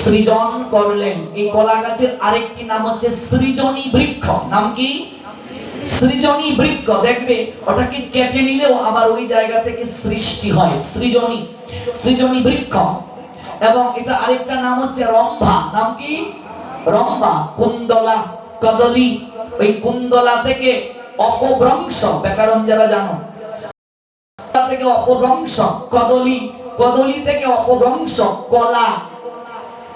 সৃজন করলেন। এই কলা গাছের আরেকটি নাম হচ্ছে সৃজনী বৃক্ষ। নাম কি? সৃজনী বৃক্ষ। দেখবে ওটাকে কেটে নিলেও আবার ওই জায়গা থেকে সৃষ্টি হয়, সৃজনী, সৃজনী বৃক্ষ। এবং এটা আরেকটা নাম হচ্ছে রম্ভা। নাম কি? রম্ভা। কুন্দলা, কদলী, ওই কুন্দলা থেকে অপভ্রংশ, ব্যাকরণ যারা জানো, থেকে অপভ্রংশ কদলী, কদলী থেকে অপভ্রংশ কলা।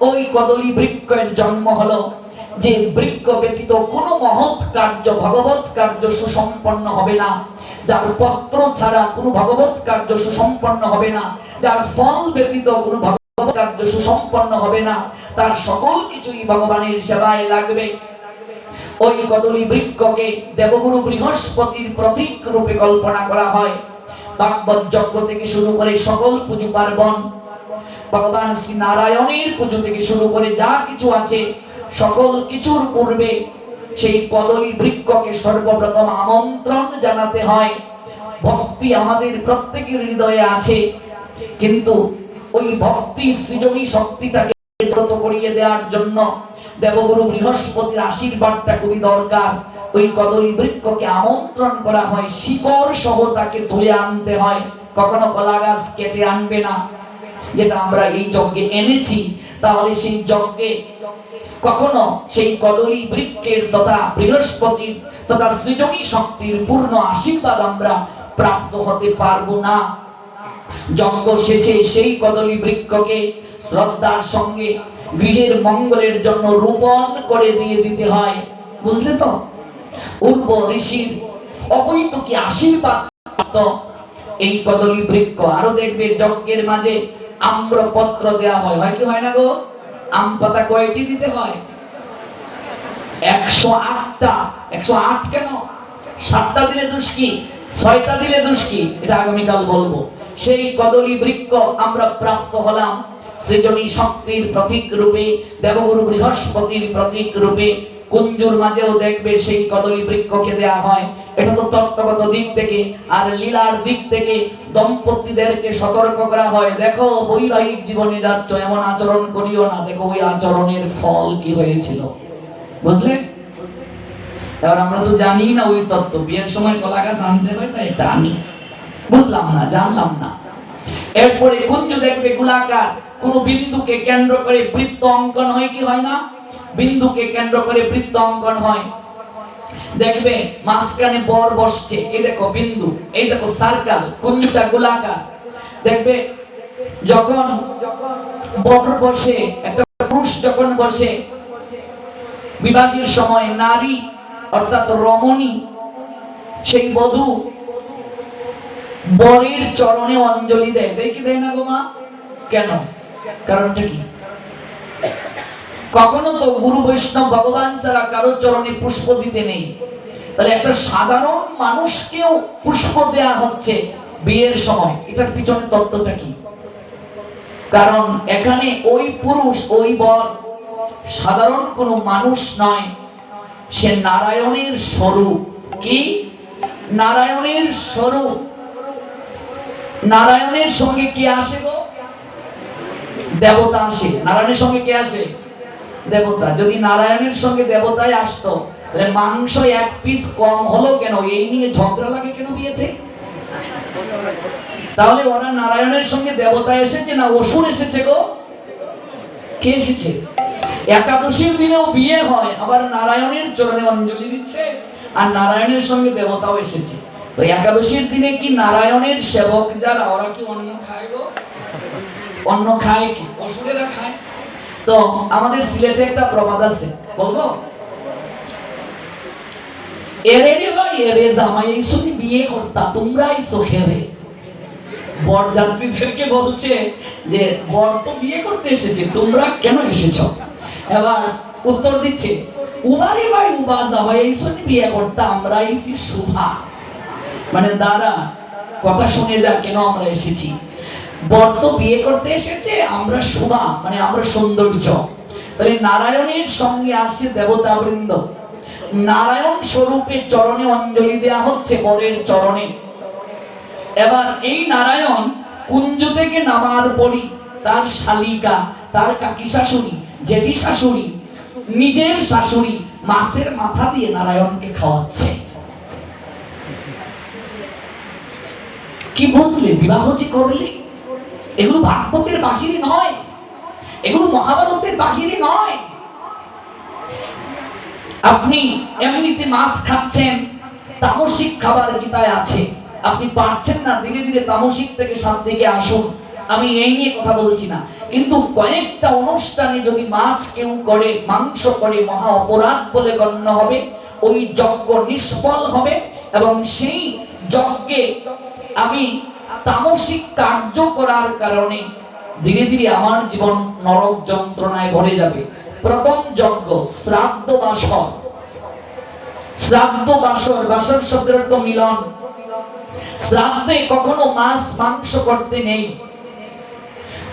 ওই কদলী বৃক্ষের জন্ম হলো। যে বৃক্ষ ব্যতীত কোনো মহৎ কার্য, ভগবত কার্য সুসম্পন্ন হবে না, যার পত্র ছাড়া কোনো ভগবত কার্য সুসম্পন্ন হবে না, যার ফল ব্যতীত কোনো ভগবত কার্য সুসম্পন্ন হবে না, তার সকল কিছুই ভগবানের সেবায় লাগবে। ওই কদলী বৃক্ষকে দেবগুরু বৃহস্পতির প্রতীক রূপে কল্পনা করা হয়। ভাগবত যজ্ঞ থেকে শুরু করে সকল পুজো পার্বণ, ভগবান শ্রী নারায়ণের পুজো থেকে শুরু করে যা কিছু আছে, সকল কিছুর পূর্বে সেই কদলী বৃক্ষকে সর্বপ্রথম আমন্ত্রণ জানাতে হয়। ভক্তি আমাদের প্রত্যেকের হৃদয়ে আছে, কিন্তু ওই ভক্তি সৃজনী শক্তিটাকে জাগ্রত করিয়ে দেওয়ার জন্য দেবগুরু বৃহস্পতির আশীর্বাদটা খুবই দরকার। ওই কদলী বৃক্ষকে আমন্ত্রণ করা হয়, শিকড় সহ তাকে তুলে আনতে হয়। কখনো কলা গাছ কেটে আনবে না, যেটা আমরা এই যজ্ঞে এনেছি, তাহলে সেই যজ্ঞে কখনো সেই কদলী বৃক্ষের তথা বৃহস্পতির তথা সৃজনী শক্তির পূর্ণ আশীর্বাদ আমরা প্রাপ্ত হতে পারবো না। যজ্ঞ শেষে সেই কদলী বৃক্ষকে শ্রদ্ধার সঙ্গে গৃহের মঙ্গলের জন্য রোপণ করে দিয়ে দিতে হয়। বুঝলে তো? পূর্ব ঋষির অবৈতকি আশীর্বাদ এই কদলী বৃক্ষ। আরো দেখবে যজ্ঞের মাঝে আম্রপত্র দেয়া হয়, হয় কি হয় না গো? আম পাতা কয়টি দিতে হয়? 108টা। 108 কেন? 7টা দিলে দোষ কি, 6টা দিলে দোষ কি, এটা আগামীকাল বলবো। সেই কদলী বৃক্ষ আমরা প্রাপ্ত হলাম সৃজনী শক্তির প্রতীক রূপে, দেবগুরু বৃহস্পতির প্রতীক রূপে। কুঞ্জুর মাঝেও দেখবে সেই কদলী বৃক্ষকে দেয়া হয়। এটা তো তত্ত্বগত দিক থেকে। আর লীলার দিক থেকে দম্পতিদেরকে সতর্ক করা হয়, দেখো বৈবাহিক জীবনে যাচ্ছ, এমন আচরণ করিও না, দেখো ওই আচরণের ফল কি হয়েছিল। বুঝলে? এবার আমরা তো জানি না ওই তত্ত্ব, বিয়ের সময় কলা গাছ আনতে হয়, তাই এটা আনি, বুঝলাম না, জানলাম না। এরপরে কুঞ্জু দেখবে গোলাকার, কোন বিন্দুকে কেন্দ্র করে বৃত্ত অঙ্কন হয় কি হয় না? বিন্দুকে কেন্দ্র করে বৃত্ত অঙ্কন হয়। দেখবে মাঝখানে বর বসছে, এই দেখো বিন্দু, এই দেখো সার্কেল, কুঞ্জুটা গোলাকার। দেখবে যখন বর বসে, একটা পুরুষ যখন বসে, বিবাহের সময় নারী অর্থাৎ রমণী, সেই বধূ বরের চরণে অঞ্জলি দেয়, দেখি দেয় না গো মা? কেন? কারণটা কি? কখনো তো গুরু বৈষ্ণব ভগবান ছাড়া কারো চরণে পুষ্প দিতে নেই, তাহলে একটা সাধারণ মানুষকেও পুষ্প দেয়া হচ্ছে বিয়ের সময়, এটার পিছনে তত্ত্বটা কি? কারণ এখানে ওই পুরুষ, ওই বর সাধারণ কোনো মানুষ নয়, সে নারায়ণের স্বরূপ। কি? নারায়ণের স্বরূপ। নারায়ণের সঙ্গে কি আসে গো? দেবতা আসে। নারায়ণের সঙ্গে কে আসে? দেবতা। যদি নারায়ণের সঙ্গে দেবতাই আসতো, তাহলে মাংস 1 পিস কম হলো কেন, এই নিয়ে ঝগড়া লাগে কেন বিয়েতে? তাহলে ওরা নারায়ণের সঙ্গে দেবতা এসেছে না অসুর এসেছে গো? কে এসেছে? একাদশীর দিনেও বিয়ে হয়, আবার নারায়ণের চরণে অঞ্জলি দিচ্ছে, আর নারায়ণের সঙ্গে দেবতাও এসেছে। তো একাদশীর দিনে কি নারায়ণের সেবক যারা, ওরা কি অন্ন খায় গো? অন্ন খায় কি? অসুরেরা খায়। তো আমাদের সিলেটে একটা প্রবাদ আছে, বলবো? এরে রে ভাই এরে জামাই এইসব বিয়ে করতা, তোমরা আইসো খেরে। বর যাত্রীদেরকে বলছে যে বর তো বিয়ে করতে এসেছে, তোমরা কেন এসেছ? এবার উত্তর দিচ্ছে, উবারে ভাই উবা জামাই এইসব বিয়ে করতা, আমরা এসেছি শুভা। মানে দাঁড়া, কথা শুনে যা, কেন আমরা এসেছি। বর তো বিয়ে করতে এসেছে, আমরা শোভা মানে আমরা সৌন্দর্য। তাহলে নারায়ণের সঙ্গে আসছে দেবতা বৃন্দ, নারায়ণ স্বরূপে চরণে অঞ্জলি দেয়া হচ্ছে বরের চরণে। এবার এই নারায়ণ কুঞ্জ থেকে নামার পরই তার শালিকা, তার কাকি শাশুড়ি, জেঠি শাশুড়ি, নিজের শাশুড়ি মাছের মাথা দিয়ে নারায়ণকে খাওয়াচ্ছে। কি বুঝলে? বিবাহ যে করলে এগুলো ভাগবতের বাহিরে নয়, এগুলো মহাভারতের বাহিরে নয়। আপনি এমনিতে মাছ খাচ্ছেন, তামসিক খাবার গীতায় আছে, আপনি পারছেন না, ধীরে ধীরে তামসিক থেকে সাত্ত্বিকে আসুন। আমি এই নিয়ে কথা বলছি না, কিন্তু কয়েকটা অনুষ্ঠানে যদি মাছ কেউ করে, মাংস করে, মহা অপরাধ বলে গণ্য হবে, ওই যজ্ঞ নিষ্ফল হবে, এবং সেই যজ্ঞে আমি তামসিক কার্য করার কারণে ধীরে ধীরে আমার জীবন নরক যন্ত্রণায় ভরে যাবে। প্রথম যজ্ঞ শ্রাদ্ধ বাসর। শ্রাদ্ধ বাসর, বাসর শব্দের অর্থ মিলন। শ্রাদ্ধে কখনো মাছ মাংস করতে নেই।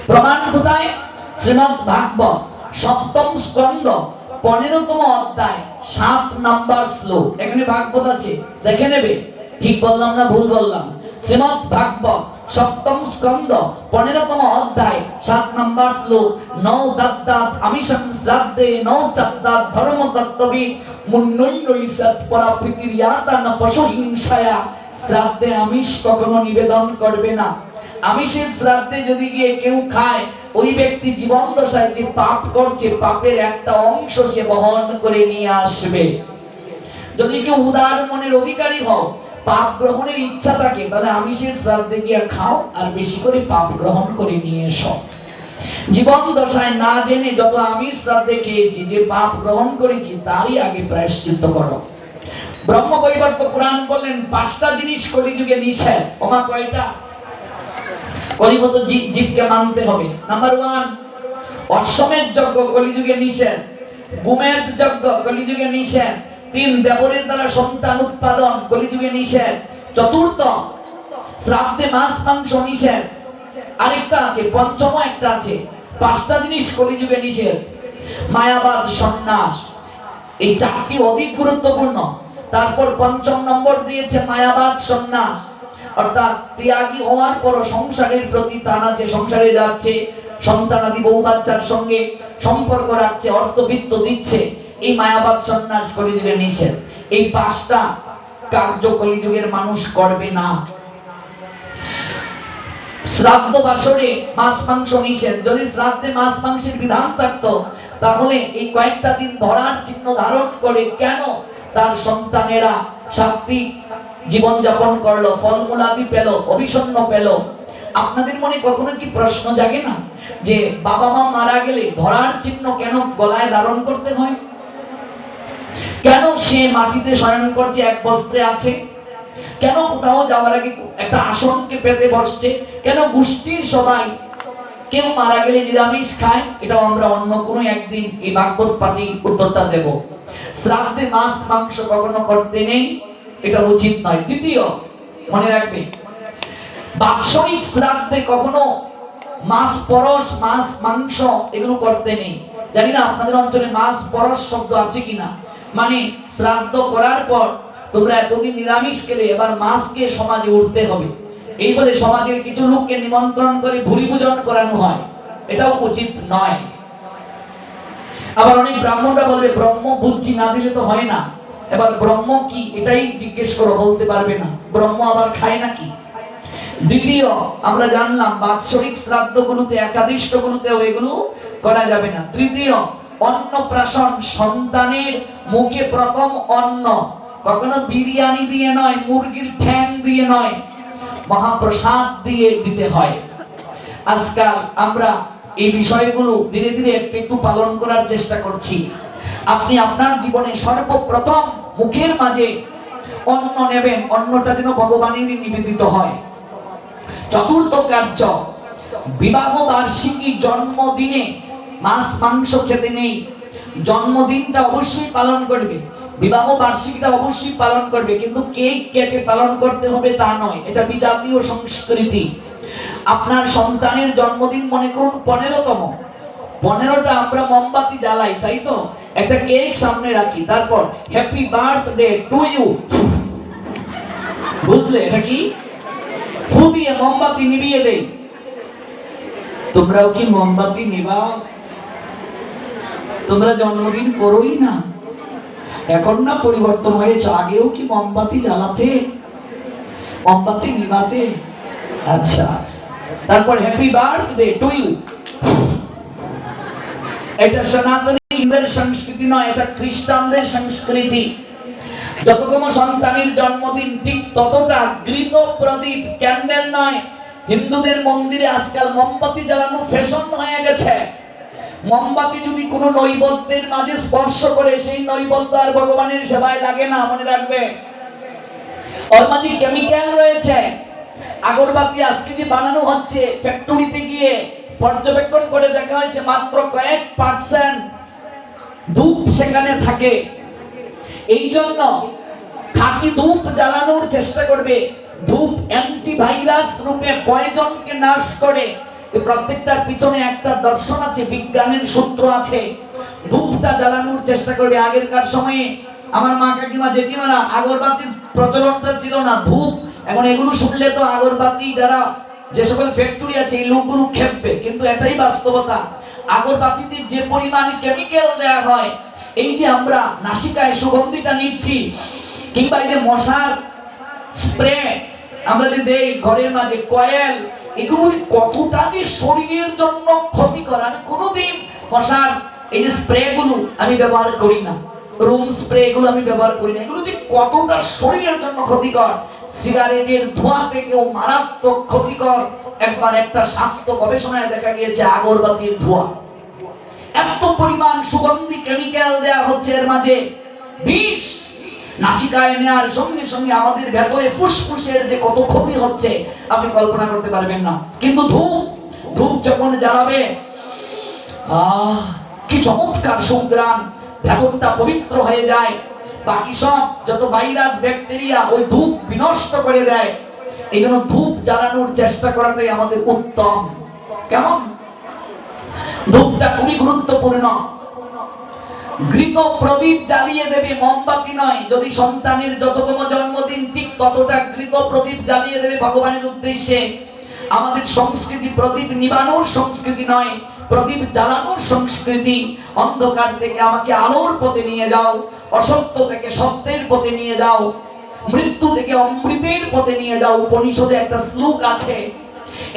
প্রমাণ কোথায়? শ্রীমদ্ ভাগবত সপ্তম স্কন্ধ 15তম অধ্যায় 7 নম্বর শ্লোক। এখানে ভাগবত আছে, দেখে নেবে। ঠিক বললাম না ভুল বললাম? শ্রীমদ্ ভাগবত সপ্তম স্কন্ধ 15তম অধ্যায় 7 নম্বর শ্লোক। নৌ দদ্দাত আমিষং শ্রাদ্ধে নৌ চদ্দাত ধর্ম তত্ত্ববিদ মুন্নৈ সৎ পরাপ্রীতির্যাতা ন পশু হিংসায়া। শ্রাদ্ধে আমিষ কখনো নিবেদন করবে না। আমিষের শ্রাদ্ধে যদি গিয়ে কেউ খায়, ওই ব্যক্তি জীবন দশায় যে পাপ করছে, পাপের একটা অংশ সে বহন করে নিয়ে আসবে। যদি কেউ উদার মনের অধিকারী হও, পাপ গ্রহণের ইচ্ছা থাকে, তাহলে আমিষের শ্রাদ্ধে গিয়ে খাও আর বেশি করে পাপ গ্রহণ করে নিয়ে এসো। জীবন দশায় না জেনে যত আমিষ শ্রাদ্ধে খেয়েছি, যে পাপ গ্রহণ করেছি, তারই আগে প্রায়শ্চিত্ত করো। ব্রহ্মবৈবর্ত পুরাণ বললেন 5টা জিনিস কলিযুগে নিষেধ। ওমা কয়টা? কলিগত জীবকে মানতে হবে। নাম্বার 1, অশ্বমেধ যজ্ঞ কলিযুগে নিষেধ। গোমেধ যজ্ঞ কলিযুগে নিষেধ। 3, দেবরের দ্বারা সন্তান উৎপাদন কলিযুগে নিষেধ। 4, শ্রাদ্ধে মাছ মাংস নিষেধ। আরেকটা আছে, পঞ্চম একটা আছে। 5টা জিনিস কলিযুগে নিষেধ। মায়াবাদ, সন্ন্যাস, এই 4টি অধিক গুরুত্বপূর্ণ। তারপর 5ম নম্বর দিয়েছে মায়াবাদ, সন্ন্যাস, অর্থাৎ ত্যাগী হওয়ার পর সংসারের প্রতি টান আছে, সংসারে যাচ্ছে, সন্তানাদি বউ বাচ্চার সঙ্গে সম্পর্ক রাখছে, অর্থবিত্ত দিচ্ছে, এই মায়াবাদ সন্ন্যাস কলিযুগে নিষেধ। এই 5টা কার্য কলিযুগের মানুষ করবে না। শ্রাদ্ধ বাসরে মাছ মাংস নিষেধ। যদি শ্রাদ্ধে মাছ মাংসের বিধান থাকতো, তাহলে এই কয়েকটা দিন ধরার চিহ্ন ধারণ করে কেন তার সন্তানেরা সাত্বিক জীবন যাপন করলো, ফলমূলাদি পেল, অভিসন্ন পেল? আপনাদের মনে কখনো কি প্রশ্ন জাগে না যে বাবা মা মারা গেলে ধরার চিহ্ন কেন গলায় ধারণ করতে হয়? কেন সে মাটিতে শয়ন করছে, এক বস্ত্রে আছে? কেন কোথাও যাওয়ার আগে একটা আসনকে পেতে বসছে? কেন গোষ্ঠীর সবাই কেউ মারা গেলে নিরামিষ খায়? এটাও আমরা অন্য কোনো একদিন এই ভাগবত পাঠে উত্তরটা দেব। শ্রাদ্ধে মাছ মাংস কখনো করতে নেই, এটা উচিত নয়। দ্বিতীয়, মনে রাখবে, বাৎসরিক শ্রাদ্ধে কখনো মাছ পরশ, মাছ মাংস এগুলো করতে নেই। জানি না আপনাদের অঞ্চলে মাছ পরশ শব্দ আছে কিনা। মানে শ্রাদ্ধ করার পর তোমরা এতদিন নিরামিষ খেলে, এবার মাছকে সমাজে উঠতে হবে, এই বলে সমাজের কিছু লোককে নিমন্ত্রণ করে ভুরি ভোজন করানো হয়। এটাও উচিত নয়। আবার অনেক ব্রাহ্মণরা বলবে ব্রহ্ম বুঝছি না দিলে তো হয় না। এবার ব্রহ্ম কি এটাই জিজ্ঞেস করো, বলতে পারবে না। ব্রহ্ম আবার খায় নাকি? দ্বিতীয়, আমরা জানলাম বাৎসরিক শ্রাদ্ধগুলোতে, একাদিষ্টগুলোতেও এগুলো করা যাবে না। তৃতীয়, অন্নপ্রাশন, সন্তানের মুখে প্রথম অন্ন কখনো বিরিয়ানি দিয়ে নয়, মুরগির ঠ্যাং দিয়ে নয়, মহাপ্রসাদ দিয়ে দিতে হয়। আজকাল আমরা এই বিষয়গুলো ধীরে ধীরে একটু পালন করার চেষ্টা করছি। আপনি আপনার জীবনে সর্বপ্রথম মুখের মাঝে অন্ন নেবেন, অন্নটা যেন ভগবানেরই নিবেদিত হয়। চতুর্থ কার্য, বিবাহ বার্ষিকী, জন্মদিনে মাছ মাংস খেতে নেই। জন্মদিনটা অবশ্যই পালন করবে, বিবাহ বার্ষিকীটা অবশ্যই পালন করবে, কিন্তু কেক কেটে পালন করতে হবে তা নয়। এটা বিজাতীয় সংস্কৃতি। আপনার সন্তানের জন্মদিন মনে করুন 15তম, 15টা আমরা মোমবাতি জ্বালাই, তাই তো? একটা কেক সামনে রাখি, তারপর হ্যাপি বার্থডে টু ইউ, বুঝলে? এটা কি? ফু দিয়ে মোমবাতি নিভিয়ে দেই। তোমরাও কি মোমবাতি নিবাও? তোমরা জন্মদিন করোই না, এখন না পরিবর্তন হয়েছে, আগেও কি মোমবাতি জ্বালাতে, মোমবাতি নিবাতে? আচ্ছা, তারপর হ্যাপি বার্থডে টু ইউ। এটা সনাতনী হিন্দুদের সংস্কৃতি নয়, এটা খ্রিস্টানদের সংস্কৃতি। যতক্ষণ সন্তানের জন্মদিন ঠিক ততটা ঘৃত প্রদীপ, ক্যান্ডেল নয়। হিন্দুদের মন্দিরে আজকাল মোমবাতি জ্বালানো ফ্যাশন হয়ে গেছে। মোমবাতি যদি কোনো নৈবেদ্যের মাঝে স্পর্শ করে, সেই নৈবেদ্য আর ভগবানের সেবায় লাগে না, মনে রাখবে। ওর মাঝে কেমিক্যাল রয়েছে। আগরবাতি আজকে যে বানানো হচ্ছে, ফ্যাক্টরিতে গিয়ে পর্যবেক্ষণ করে দেখা হয়েছে মাত্র কয়েক পার্সেন্ট ধূপ সেখানে থাকে। এই জন্য খাঁটি ধূপ জ্বালানোর চেষ্টা করবে। ধূপ অ্যান্টিভাইরাস রূপে পয়জনকে নাশ করে। প্রত্যেকটার পিছনে একটা দর্শন আছে, বিজ্ঞানের সূত্র আছে। ধূপটা জ্বালানোর চেষ্টা করবে। আগেরকার সময়ে আমার মা কাকিমা জেঠিমারা আগরবাতির প্রচলনটা ছিল না, ধূপ। এখন এগুলো শুনলে তো আগরবাতি যারা যে সকল ফ্যাক্টরি আছে এই লোকগুলো খেপবে, কিন্তু এটাই বাস্তবতা। আগরবাতিতে যে পরিমাণ কেমিক্যাল দেয়া হয়, এই যে আমরা নাসিকায় সুগন্ধিটা নিচ্ছি, কিংবা এই যে মশার স্প্রে আমরা যে দেই ঘরের মাঝে, কয়েল, এগুলো কতটা যে শরীরের জন্য ক্ষতিকর। আমি কোনোদিন মশার এই যে স্প্রে গুলো আমি ব্যবহার করি না, রুম স্প্রে এগুলো আমি ব্যবহার করি না। এগুলো যে কতটা শরীরের জন্য ক্ষতিকর, সিগারেটের ধোঁয়া থেকেও মারাত্মক ক্ষতিকর। একবার একটা স্বাস্থ্য গবেষণায় দেখা গিয়েছে আগরবাতির ধোঁয়া এত পরিমাণ সুগন্ধি কেমিক্যাল দেয়া হচ্ছে, এর মাঝে বিষ। নাসিকায় নেওয়ার সঙ্গে সঙ্গে আমাদের ভেতরে ফুসফুসের যে কত ক্ষতি হচ্ছে আপনি কল্পনা করতে পারবেন না। কিন্তু ধূপ, ধূপ যখন জ্বালাবে, কি চমৎকার সুঘ্রাণ, ভেতরটা পবিত্র হয়ে যায়। বাকি সব যত ভাইরাস ব্যাকটেরিয়া ওই ধূপ বিনষ্ট করে দেয়। এই জন্য ধূপ জ্বালানোর চেষ্টা করাটাই আমাদের উত্তম। কেমন? ধূপটা খুবই গুরুত্বপূর্ণ। ঘৃত প্রদীপ জ্বালিয়ে দেবে, মোমবাতি নয়। যদি সন্তানের যততম জন্মদিন ঠিক ততটা ঘৃত প্রদীপ জ্বালিয়ে দেবে ভগবানের উদ্দেশ্যে। আমাদের সংস্কৃতি প্রদীপ নিবানোর সংস্কৃতি নয়, প্রদীপ জ্বালানোর সংস্কৃতি। অন্ধকার থেকে আমাকে আলোর পথে নিয়ে যাও, অসত্য থেকে সত্যের পথে নিয়ে যাও, মৃত্যু থেকে অমৃতের পথে নিয়ে যাও। উপনিষদে একটা শ্লোক আছে।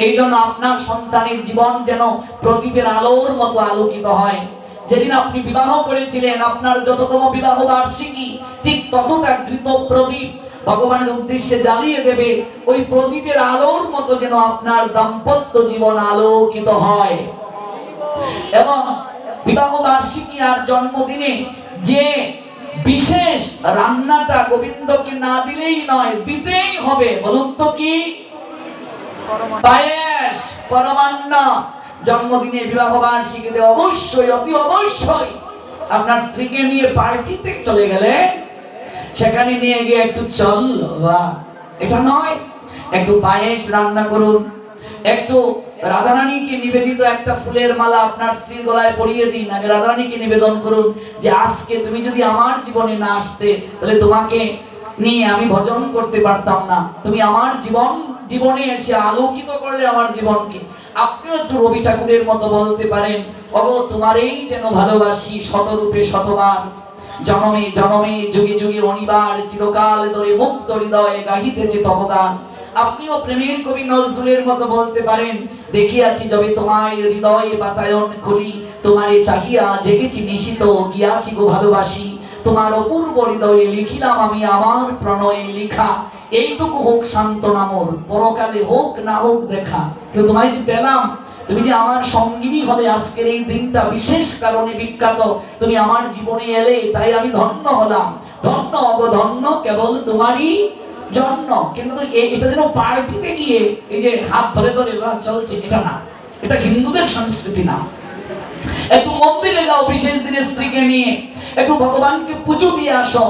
এই জন্য আপনার সন্তানের জীবন যেন প্রদীপের আলোর মতো আলোকিত হয়। যেদিন আপনি বিবাহ করেছিলেন, আপনার যততম বিবাহ বার্ষিকী, ঠিক ততটা ঘৃত প্রদীপ ভগবানের উদ্দেশ্যে জ্বালিয়ে দেবে। ওই প্রদীপের আলোর মতো যেন আপনার দাম্পত্য জীবন আলোকিত হয়। এবং বিবাহ বার্ষিকী আর জন্মদিনে যে বিশেষ রান্নাটা গোবিন্দকে না দিলেই নয়, দিতেই হবে, বলুন তো কি? পায়েস, পরমান্ন। জন্মদিনে বিবাহ বার্ষিকীতে অবশ্যই, অতি অবশ্যই আপনার স্ত্রীকে নিয়ে পার্টিতে চলে গেলে সেখানে নিয়ে গিয়ে একটু চল বা এটা নয়, একটু পায়েস রান্না করুন, একটু রাধারানীকে নিবেদিত একটা ফুলের মালা আপনার স্ত্রীর গলায় পরিয়ে দিন। আগে রাধারানীকে নিবেদন করুন যে আজকে তুমি যদি আমার জীবনে না আসতে, তাহলে তোমাকে নিয়ে আমি ভজন করতে পারতাম না। তুমি আমার জীবনে এসে আলোকিত করলে আমার জীবনকে। আপনিও একটু রবি ঠাকুরের মতো বলতে পারেন, ওগো তোমারই যেন ভালোবাসি শতরূপে শতবার, জনমে জনমে যুগে যুগে অনিবার, চিরকাল ধরে মুক্ত হৃদয়ে গাহিতেছে তব গান। আপনিও প্রেমের কবি নজরুলের মতো বলতে পারেন, দেখিয়াছি যবে তোমায় হৃদয়ে বাতায়ন খুলি, তোমারে চাহিয়া জেগেছি নিশিত, গিয়াছি গো ভালোবাসি, তোমার অপূর্ব হৃদয়ে লিখিলাম আমি আমার প্রণয়ে লিখা। এইটুকু হোক সান্ত্বনা মোর, পরকালে হোক না হোক দেখা। কিন্তু তোমায় যে পেলাম, তুমি যে আমার সঙ্গিনী হলে, আজকের এই দিনটা বিশেষ কারণে বিখ্যাত। তুমি আমার জীবনে এলে, তাই আমি ধন্য হলাম। ধন্য অবধন্য কেবল তোমারই জন্য। কিন্তু এটা যেন পার্টিতে গিয়ে এই যে হাত ধরে ধরে চলছে, এটা না, এটা হিন্দুদের সংস্কৃতি না। একটু মন্দিরে যাও বিশেষ দিনে স্ত্রীকে নিয়ে, একটু ভগবানকে পুজো দিয়ে আসো,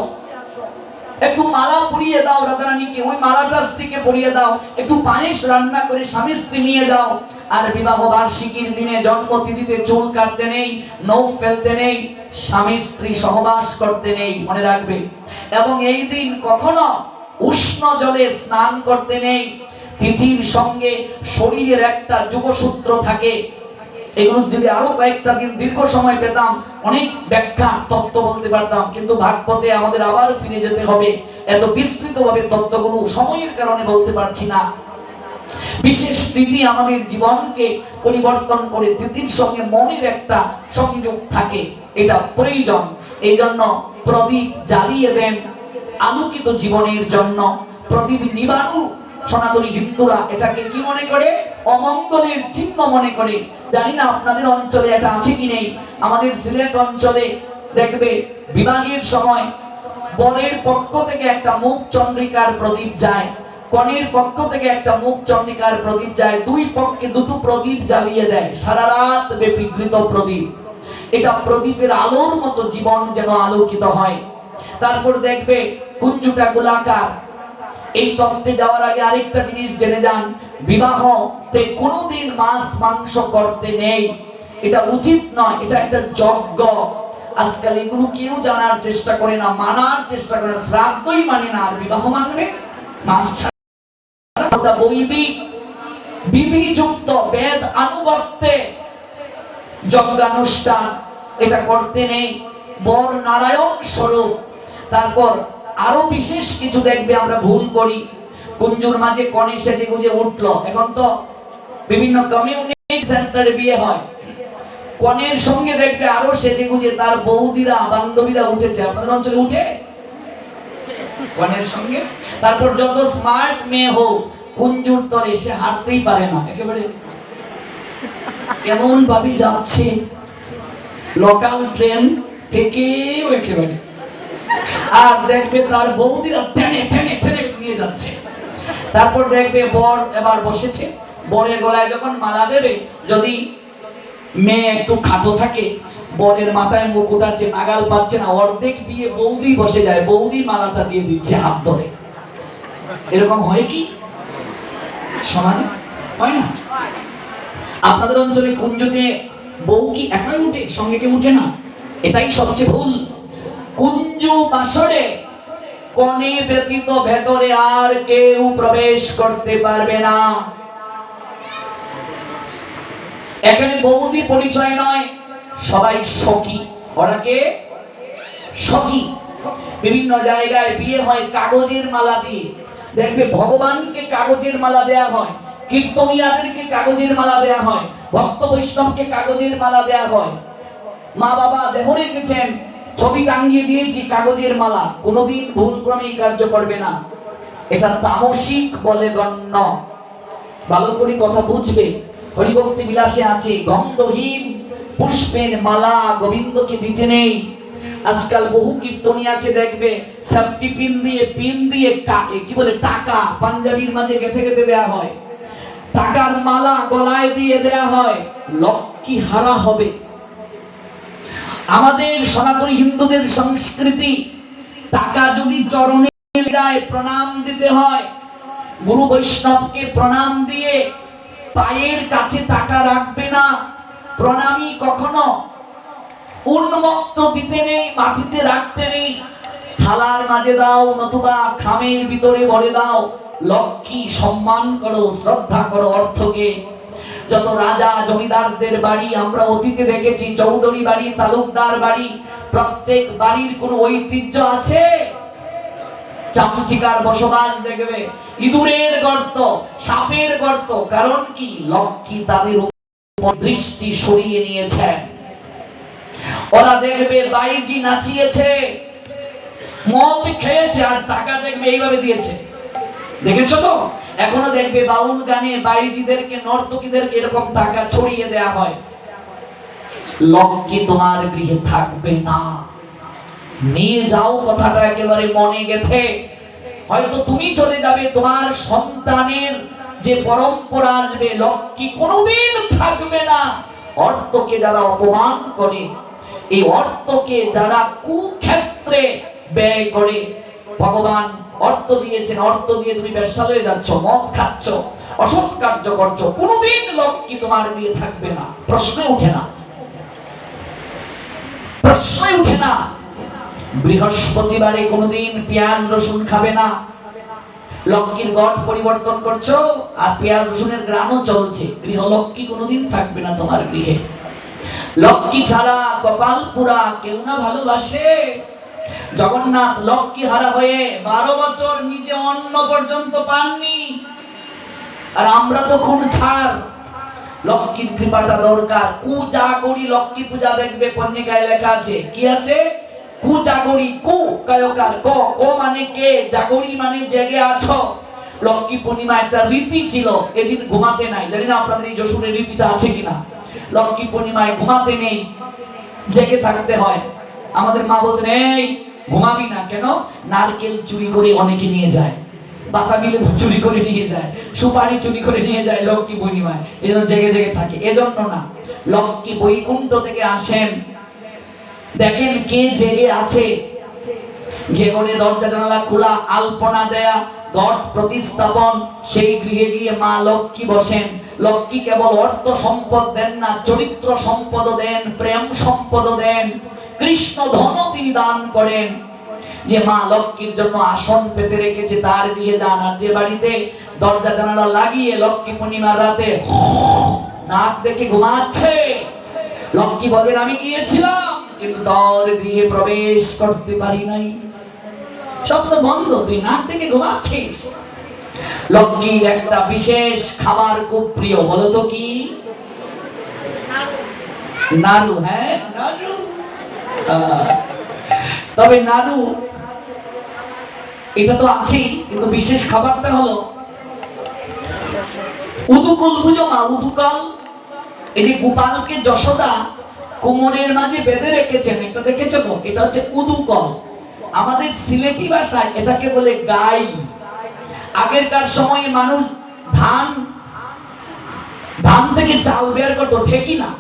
একটু মালা পরিয়ে দাও রাধারানীকে, ওই মালাটা স্ত্রীকে পরিয়ে দাও, একটু পায়েস রান্না করে স্বামী স্ত্রী নিয়ে যাও। আর বিবাহ বার্ষিকীর দিনে, জন্মতিথিতে চুল কাটতে নেই, নখ ফেলতে নেই, স্বামী স্ত্রী সহবাস করতে নেই, মনে রাখবে। এবং এই দিন কখনো উষ্ণ জলে স্নান করতে নেই, তিথির সঙ্গে শরীরের একটা যোগসূত্র থাকে। এগুলো যদি আরো কয়েকটা দিন দীর্ঘ সময় পেতাম অনেক ব্যাখ্যা তত্ত্ব বলতে পারতাম, কিন্তু ভাগবতে আমাদের আবার ফিরে যেতে হবে। এত বিস্তৃতভাবে তত্ত্বগুলো সময়ের কারণে বলতে পারছি না। বিশেষ তিথি আমাদের জীবনকে পরিবর্তন করে, তিথির সঙ্গে মনের একটা সংযোগ থাকে, এটা প্রয়োজন। এই জন্য প্রদীপ জ্বালিয়ে দেন আলোকিত জীবনের জন্য। প্রদীপ নিবারু সনাতনী হিন্দুরা এটাকে কি মনে করে? অমঙ্গলের চিহ্ন মনে করে। জানি না আপনাদের অঞ্চলে এটা আছে কি নেই। আমাদের সিলেট অঞ্চলে দেখবে বিবাহের সময় বরের পক্ষ থেকে একটা মুখ চন্দ্রিকার প্রদীপ যায়, কনের পক্ষ থেকে একটা মুখ চন্দ্রিকার প্রদীপ যায়, দুই পক্ষে দুটো প্রদীপ জ্বালিয়ে দেয়, সারা রাত ব্যাপী ঘৃত প্রদীপ। এটা প্রদীপের আলোর মতো জীবন যেন আলোকিত হয়। তারপর দেখবে কুঞ্জুটা গোলাকার। এই তত্ত্বে যাওয়ার আগে আরেকটা জিনিস জেনে যান, বিবাহতে কোনোদিন মাছ মাংস করতে নেই, এটা উচিত নয়, এটা একটা যজ্ঞ। আজকাল এগুলো কেউ জানার চেষ্টা করে না, মানার চেষ্টা করে, শ্রাদ্ধই মানে না, আর বিবাহ মানবে মাছ ছাড়া। বৈদিক বিধিযুক্ত বেদ আনুগত্যে যজ্ঞানুষ্ঠান, এটা করতে নেই, বর নারায়ণ স্বরূপ। তারপর আরো বিশেষ কিছু দেখবে আমরা ভুল করি। কুঞ্জুর মাঝে কনে সেজে গুজে উঠলো, এখন তো বিভিন্ন কমিউনিটি সেন্টারে বিয়ে হয়, কনের সঙ্গে দেখবে আরো সেজে গুজে তার বৌদিরা বান্ধবীরা উঠেছে। আপনাদের অঞ্চলে উঠে কনের সঙ্গে? তারপর যত স্মার্ট মেয়ে হোক, কুঞ্জুর তলে সে হাঁটতেই পারে না, একেবারে এমন ভাবে যাচ্ছে লোকাল ট্রেন থেকেও একেবারে। আর দেখবে তার বৌদিরা টেনে টেনে টেনে নিয়ে যাচ্ছে। তারপর দেখবে বর এবার বসেছে, বরের গলায় যখন মালা দেবে, যদি মেয়ে একটু খাটো থাকে, বরের মাথায় মুকুট আছে, নাগাল পাচ্ছে না, অর্ধেক বিয়ে বৌদি বসে যায়, বৌদি মালাটা দিয়ে দিচ্ছে হাত ধরে। এরকম হয় কি সমাজে? হয় না? আপনাদের অঞ্চলে কুঞ্জতে বউ কি একাই উঠে, সঙ্গে কেউ উঠে না? এটাই সবচেয়ে ভুল। কুঞ্জ বাসরে কনে ব্যতীত ভেতরে আর কেউ প্রবেশ করতে পারবে না। এখানে বৌদি পরিচয় নয়, সবাই সখী। ওরা কে? সখী। বিভিন্ন জায়গায় বিয়ে হয় কাগজের মালা দিয়ে। দেখবে ভগবানকে কাগজের মালা দেয়া হয়, কীর্তনিয়াদেরকে কাগজের মালা দেয়া হয়, ভক্ত বৈষ্ণবকে কাগজের মালা দেয়া হয়। মা বাবা দেহ রেখেছেন, ছবি টাঙ্গিয়ে দিয়েছি, কাগজের মালা। কোনোদিন ভুল ক্রমে কার্য করবে না, এটা তামসিক বলে গণ্য। ভালো করে কথা বুঝবে। হরিভক্তি বিলাসে আছে গন্ধহীন পুষ্পের মালা গোবিন্দকে দিতে নেই। আজকাল বহু কীর্তনিয়াকে দেখবে সেফটি পিন দিয়ে কি বলে টাকা পাঞ্জাবির মাঝে গেঁথে গেঁথে দেয়া হয়, টাকার মালা গলায় দিয়ে দেয়া হয়, লক্ষ্মী হারা হবে। আমাদের সনাতনী হিন্দুদের সংস্কৃতি, টাকা যদি চরণে যায় প্রণাম দিতে হয়, গুরু বৈষ্ণবকে প্রণাম দিয়ে পায়ের কাছে টাকা রাখবে না। প্রণামী কখনো উন্মুক্ত দিতে নেই, মাটিতে রাখতে নেই, থালার মাঝে দাও, নতুবা খামের ভিতরে ভরে দাও। লক্ষ্মী সম্মান করো, শ্রদ্ধা করো অর্থকে। যত রাজা জমিদারদের বাড়ি আমরা অতীতে দেখেছি, চৌধুরী বাড়ি, তালুকদার বাড়ি, প্রত্যেক বাড়ির কোনো ঐতিহ্য আছে। চামচিকার বসবাস দেখবে, ইঁদুরের গর্ত, সাপের গর্ত, কারণ কি? লক্ষ্মী তাদের উপর দৃষ্টি সরিয়ে নিয়েছে। ওরা দেখবে বাইজি নাচিয়েছে, মদ খেয়েছে, আর টাকা দেখবে এইভাবে দিয়েছে, দেখেছো তো? এখনো দেখবে বাউল গানে বাইজিদেরকে, নর্তকীদেরকে এরকম টাকা ছড়িয়ে দেয়া হয়। লক্ষ্মী তোমার গৃহে থাকবে না, নিয়ে যাও কথাটা একেবারে মনে গেথে। হয়তো তুমি চলে যাবে, তোমার সন্তানের যে পরম্পরা আসবে, লক্ষ্মী কোনোদিন থাকবে না। অর্থকে যারা অপমান করে, এই অর্থকে যারা কুক্ষেত্রে ব্যয় করে, ভগবান অর্থ দিয়েছেন, অর্থ দিয়ে তুমি ব্যবসালয়ে যাচ্ছ, মদ খাচ্ছ, অসৎ কার্য করছো, কোনোদিন লক্ষ্মী তোমার দিয়ে থাকবে না। প্রশ্নই উঠে না, প্রশ্নই উঠে না। বৃহস্পতিবারে কোনোদিন পেঁয়াজ রসুন খাবে না, লক্ষ্মীর গঠ পরিবর্তন করছো আর পেঁয়াজ রসুনের গ্রামও চলছে, গৃহলক্ষ্মী কোনোদিন থাকবে না তোমার গৃহে। লক্ষ্মী ছাড়া কপাল পুরা কেউ না ভালোবাসে। জগন্নাথ লক্ষ্মী হারা হয়ে 12 বছর নিজে অন্ন পর্যন্ত পাননি, আর আমরা তো খুব ছাড়। লক্ষ্মীর কৃপাটা দরকার। কুজাগরি লক্ষ্মী পূজা দেখবে পঞ্জিকায় লেখা আছে, কি আছে? কুজাগরি, কু কায়কার, ক ক মানে কে, জাগরি মানে জেগে আছো। লক্ষ্মী পূর্ণিমা একটা রীতি ছিল, এদিন ঘুমাতে নাই। জানি না আপনাদের এই যশোরের রীতিটা আছে কিনা। লক্ষ্মী পূর্ণিমায় ঘুমাতে নেই, জেগে থাকতে হয়। আমাদের মা বলতেন এই ঘুমাবি না কেন? নারকেল চুরি করে অনেকে নিয়ে যায়, বাতাবি লেবু চুরি করে নিয়ে যায়, সুপারি চুরি করে নিয়ে যায় লক্ষ্মী পূর্ণিমায়, এই জন্য জেগে জেগে থাকে। এজন্য না, লক্ষ্মী বৈকুণ্ঠ থেকে আসেন, দেখেন কে জেগে আছে। যে ঘরে দরজা জানালা খোলা, আলপনা দেয়া, ঘট প্রতিস্থাপন, সেই গৃহে গিয়ে মা লক্ষ্মী বসেন। লক্ষ্মী কেবল অর্থ সম্পদ দেন না, চরিত্র সম্পদ দেন, প্রেম সম্পদ দেন, কৃষ্ণ ধন তিনি দান করেন। যে মা লক্ষ্মীর জন্য আসন পেতে রেখেছে তার দিয়ে যান। আর যে বাড়িতে দরজা জানালা লাগিয়ে লক্ষ্মী পূর্ণিমার রাতে নাক দেখে ঘুমাচ্ছে, লক্ষ্মী বলবেন আমি গিয়েছিলাম কিন্তু তোর গৃহে প্রবেশ করতে পারি নাই, সব তো বন্ধ, তুই নাক দেখে ঘুমাচ্ছিস। লক্ষ্মীর একটা বিশেষ খাবার খুব প্রিয়, বলো তো কি? নাড়ু। হ্যাঁ নাড়ু। তবে নাড়ু এটা তো আছেই, কিন্তু বিশেষ খাবারটা হলো উদুকল। বুঝো মা উদুকল? এই যে গোপালকে যশোদা কোমরের মাঝে বেঁধে রেখেছেন, এটা দেখেছো তো? এটা হচ্ছে উদুকল। আমাদের সিলেটি ভাষায় এটাকে বলে গাই। আগেরকার সময়ে মানুষ ধান থেকে চাল বের করতো, ঠেকি না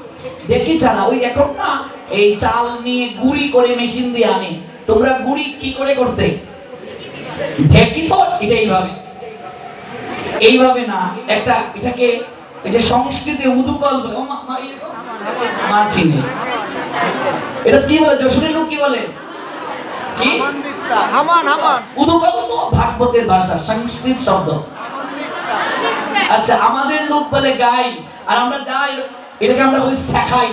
দেখি ছাড়া। ওই এখন না এই চাল নিয়ে গুড়ি করে মেশিন দিয়ে আনে। তোমরা গুড়ি কি করে করতে? ঢেকি তো এটা এইভাবে না, একটা এটাকে এই যে সংস্কৃতে উদুকল বলে। মা চিনে এটা কি বলে? যশোরের লোক কি বলে? কি উদুকল? তো ভাগবতের ভাষা, সংস্কৃত শব্দ। আচ্ছা, আমাদের লোক বলে গাই, আর আমরা যাই এটাকে আমরা বলি শেখাই।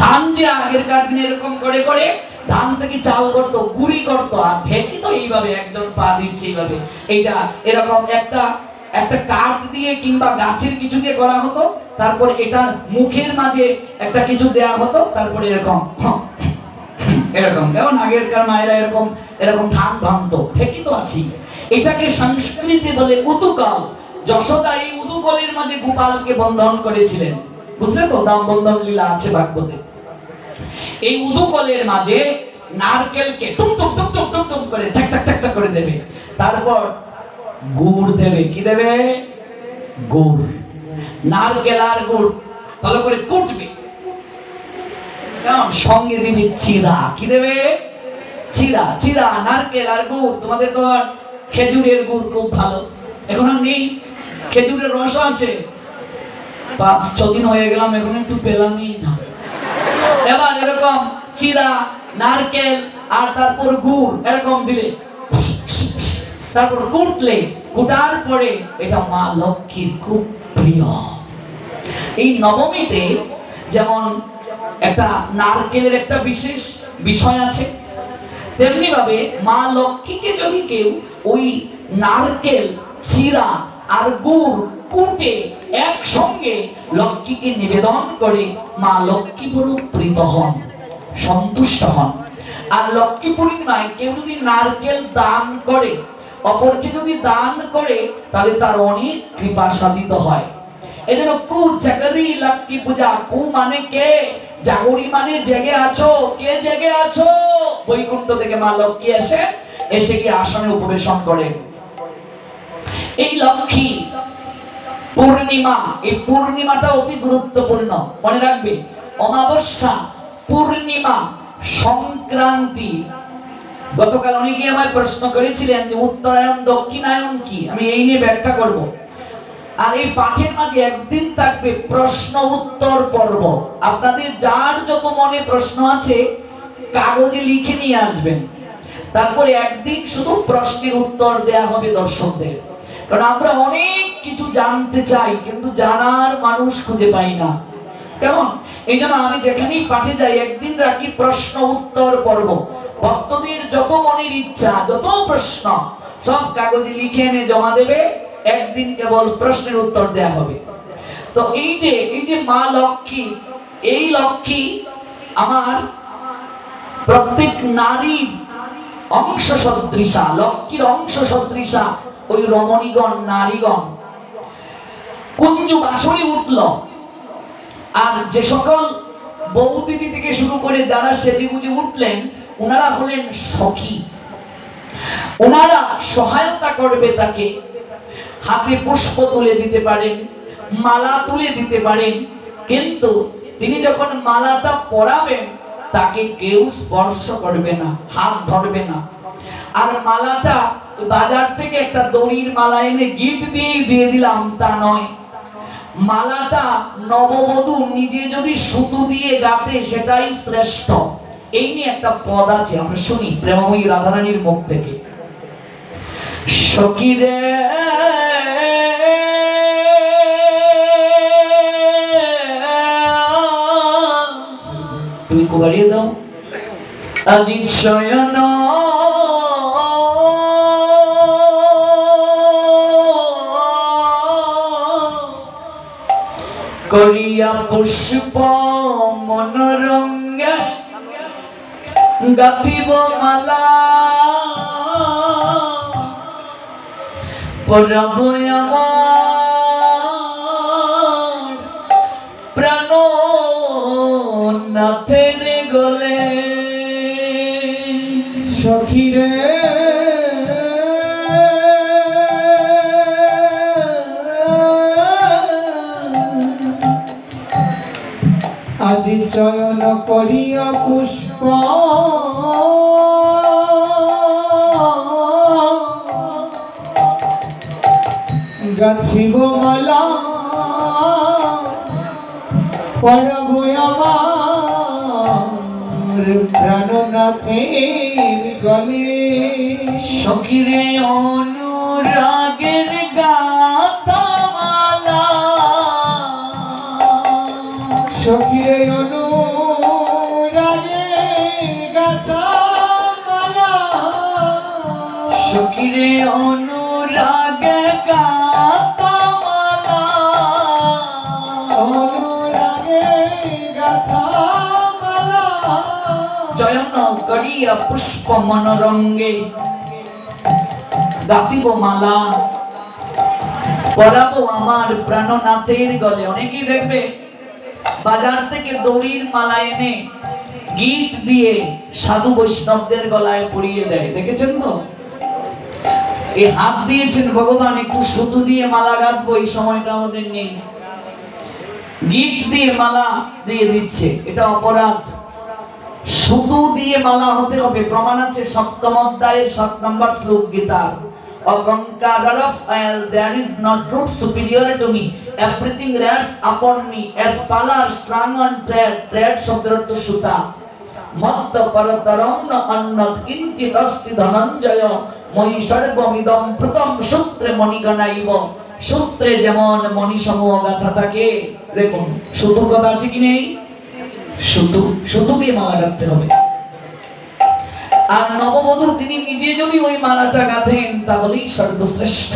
ধান যে আগেরকার দিনে এরকম করে করে ধান থেকে চাল করতো, গুড়ি করতো, আর ঢেকি তো এইভাবে একজন পা দিচ্ছে এইভাবে। এইটা এরকম একটা কাঠ দিয়ে কিংবা গাছের কিছু দিয়ে করা হতো, তারপর এটার মুখের মাঝে একটা কিছু দেয়া হতো, তারপরে এরকম এরকম। যেমন আগেরকার মায়েরা এরকম এরকম ধান ভাঙতো, ঢেকি তো আছি। এটাকে সংস্কৃতে বলে উদুকল। যশোদা এই উদুকলের মাঝে গোপালকে বন্ধন করেছিলেন, বুঝলে তো? দাম বন্ধন লীলা আছে ভাগবতে। এই উদুকলের মাঝে নারকেলকে টুক টুক টুক টুক টুক টুক করে ঝাক ঝাক ঝাক ঝাক করে দেবে, তারপর গুড় দেবে। কি দেবে? গুড়। নারকেল আর গুড় ভালো করে কুটবে, সঙ্গে দিবে চিরা। কি দেবে? চিরা। চিরা, নারকেল আর গুড়। তোমাদের তো খেজুরের গুড় খুব ভালো, এখন আর নেই। খেজুরের রস আছে, 5-6 দিন হয়ে গেলাম, এখন একটু পেলামই না। এবার এরকম চিরা, নারকেল আর তারপর গুড় এরকম দিলে, তারপর কুটলে, কুটার পরে এটা মা লক্ষ্মীর খুব প্রিয়। এই নবমীতে যেমন একটা নারকেলের একটা বিশেষ বিষয় আছে, তেমনি ভাবে মা লক্ষ্মীকে যদি কেউ ওই নারকেল, চিরা আর গুড় কুটে একসঙ্গে লক্ষ্মীকে নিবেদন করে, মা লক্ষ্মী বড় প্রীত হন, সন্তুষ্ট হন। আর লক্ষ্মী পূর্ণিমায় কেউ যদি নারকেল দান করে, অপরকে যদি দান করে, তাহলে তার অনেক কৃপা সাধিত হয়। এজন্য কু জাগরি লক্ষ্মী পূজা। কু মানে কে, জাগরি মানে জেগে আছো। কে জেগে আছো? বৈকুণ্ঠ থেকে মা লক্ষ্মী এসে গিয়ে আসনে উপবেশন করেন। এই লক্ষ্মী পূর্ণিমা, এই পূর্ণিমাটা অতি গুরুত্বপূর্ণ, মনে রাখবে। অমাবস্যা, পূর্ণিমা, সংক্রান্তি। গতকাল অনেকে আমায় প্রশ্ন করেছিলেন যে উত্তরায়ণ দক্ষিণায়ন কি, আমি এই নিয়ে ব্যাখ্যা করব। আর এই পাঠের মাঝে একদিন থাকবে প্রশ্ন উত্তর পর্ব। আপনাদের যার যত মনে প্রশ্ন আছে কাগজে লিখে নিয়ে আসবেন, তারপরে একদিন শুধু প্রশ্নের উত্তর দেয়া হবে দর্শকদের, কারণ আমরা অনেক কিছু জানতে চাই কিন্তু জানার মানুষ খুঁজে পাই না। কেমন? এই জন্য আমি যেখানেই পাঠে যাই একদিন রাখি প্রশ্ন উত্তর পর্ব। ভক্তদের যত মনের ইচ্ছা, যত প্রশ্ন সব কাগজে লিখে এনে জমা দেবে, একদিন কেবল প্রশ্নের উত্তর দেয়া হবে। তো এই যে মা লক্ষ্মী, এই লক্ষ্মী আমার প্রত্যেক নারীর অংশ সদৃশা, লক্ষ্মীর অংশ সদৃশা ওই রমণীগণ, নারীগণ। কুঞ্জু বাসনে উঠল, আর যে সকল বউ দিদি থেকে শুরু করে যারা সেজেগুজে উঠলেন, ওনারা হলেন সখী। ওনারা সহায়তা করবে তাকে, হাতে পুষ্প তুলে দিতে পারেন, মালা তুলে দিতে পারেন, কিন্তু তিনি যখন মালাটা পরাবেন তাকে কেউ স্পর্শ করবে না, হাত ধরবে না। আর মালাটা বাজার থেকে একটা দড়ির মালা এনে গিফট দিয়ে দিলাম তা নয়। মালাটা নববধূ নিজে যদি সুতো দিয়ে গাঁথে সেটাই শ্রেষ্ঠ। এই নিয়ে একটা পদ আছে, আমরা শুনি প্রেমময়ী রাধারানীর মুখ থেকে। সখী রে তুমি কুবাড়িয়ে দাও, আজি শয়ন করিয়া পুষ্প মনোরঙ্গে গাঁথিব মালা, পরাব আমার প্রাণনাথের গলে। সখী রে আজি চয়ন করিয়া পুষ্প গাঁথিব মালা, পরাব আমার প্রাণনাথের গলে। সখী রে অনুরাগের গাথা মালা, সখী রে অনুরাগের গাথা মালা, সখী রে অনুরাগের গাথা মালা, অনুরাগের গাথা মালা। চয়ন করিয়া পুষ্প মনোরঙ্গে গাঁথিব মালা, পরাবো আমার প্রাণনাথের গলে। অনেকেই দেখবে বাজার থেকে দড়ির মালা এনে গিফট দিয়ে সাধু বৈষ্ণবদের গলায় পরিয়ে দেয়, দেখেছেন তো? এই হাত দিয়েছেন ভগবান, একটু সুতো দিয়ে মালা গাঁথবো, এই সময়টা আমাদের নেই, গিফট দিয়ে মালা দিয়ে দিচ্ছে, এটা অপরাধ। সুতো দিয়ে মালা হতে হবে, প্রমাণ আছে সপ্তম অধ্যায়ের 7 নম্বর শ্লোক গীতার। A conqueror of all, there is no truth superior to me. Everything rests upon me as pala strung on thread. Thread শব্দটা সুতা। মত্ত পরতরং ন অন্নত কিঞ্চিৎ অস্তি ধনঞ্জয় ময়ি সর্বমিদং প্রথম সূত্রে মণিগণাইব। সূত্রে যেমন মণিসমূহ গাঁথা থাকে, দেখুন সুতোর কথা আছে কি নেই? সুতো দিয়ে মালা গাঁথতে হবে। আর নববধূ তিনি নিজে যদি ওই মালাটা গাঁথেন তাহলেই সর্বশ্রেষ্ঠ।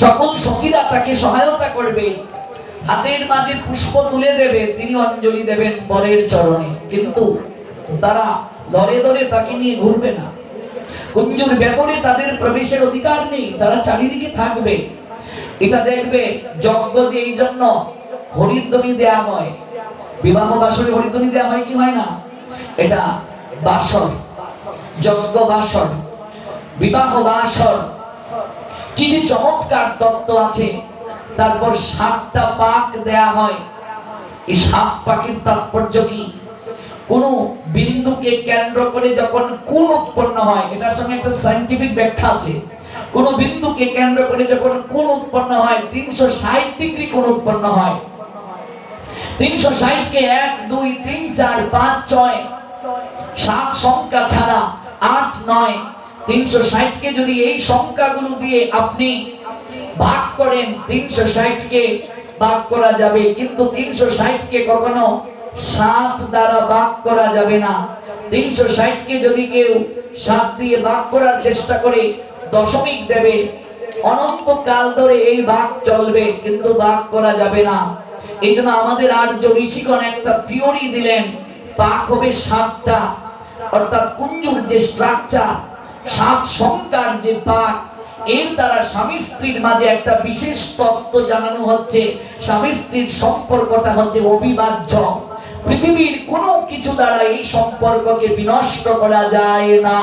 সকল সখীরা তাকে সহায়তা করবে, হাতের মাঝে পুষ্প তুলে দেবে, তিনি অঞ্জলি দেবেন বরের চরণে, কিন্তু তারা দরে দরে তাকে নিয়ে ঘুরবে না। কুঞ্জুর ভেতরে তাদের প্রবেশের অধিকার নেই, তারা চারিদিকে থাকবে। এটা দেখবে যজ্ঞ যে এই জন্য হরিধ্বনি দেয়া হয়, বিবাহ বাসরে হরিধ্বনি দেয়া হয় কি হয় না? এটা বাসর, যজ্ঞ বাসর, বিবাহ বাসর, কি যে চমৎকার তত্ত্ব আছে। তারপর 7টা পাক দেয়া হয়। এই 7 পাকের তাৎপর্য কি? কোন বিন্দুকে কেন্দ্র করে যখন কোণ উৎপন্ন হয়, এটার সঙ্গে একটা সায়েন্টিফিক ব্যাখ্যা আছে। কোন বিন্দুকে কেন্দ্র করে যখন কোণ উৎপন্ন হয় 360 ডিগ্রি কোণ উৎপন্ন হয়। 360 কে 1 2 3 4 5 6 7 সংখ্যা ছাড়া 8, 9, 360কে যদি এই সংখ্যাগুলো দিয়ে আপনি ভাগ করেন, 360কে ভাগ করা যাবে, কিন্তু 360কে কখনো 7 দ্বারা ভাগ করা যাবে না। 360কে যদি কেউ 7 দিয়ে ভাগ করার চেষ্টা করে দশমিক দেবে, অনন্তকাল ধরে এই ভাগ চলবে, কিন্তু ভাগ করা যাবে না। এই জন্য আমাদের আর্য ঋষিগণ একটা থিওরি দিলেন, পাক হবে 7টা, অর্থাৎ কুঞ্জুর যে স্ট্রাকচার, 7 সংখ্যার যে পাক, এর দ্বারা স্বামী স্ত্রীর মাঝে একটা বিশেষ তত্ত্ব জানানো হচ্ছে। স্বামী স্ত্রীর সম্পর্কটা হচ্ছে অবিভাজ্য। পৃথিবীর কোনো কিছু দ্বারা এই সম্পর্ককে বিনষ্ট করা যায় না।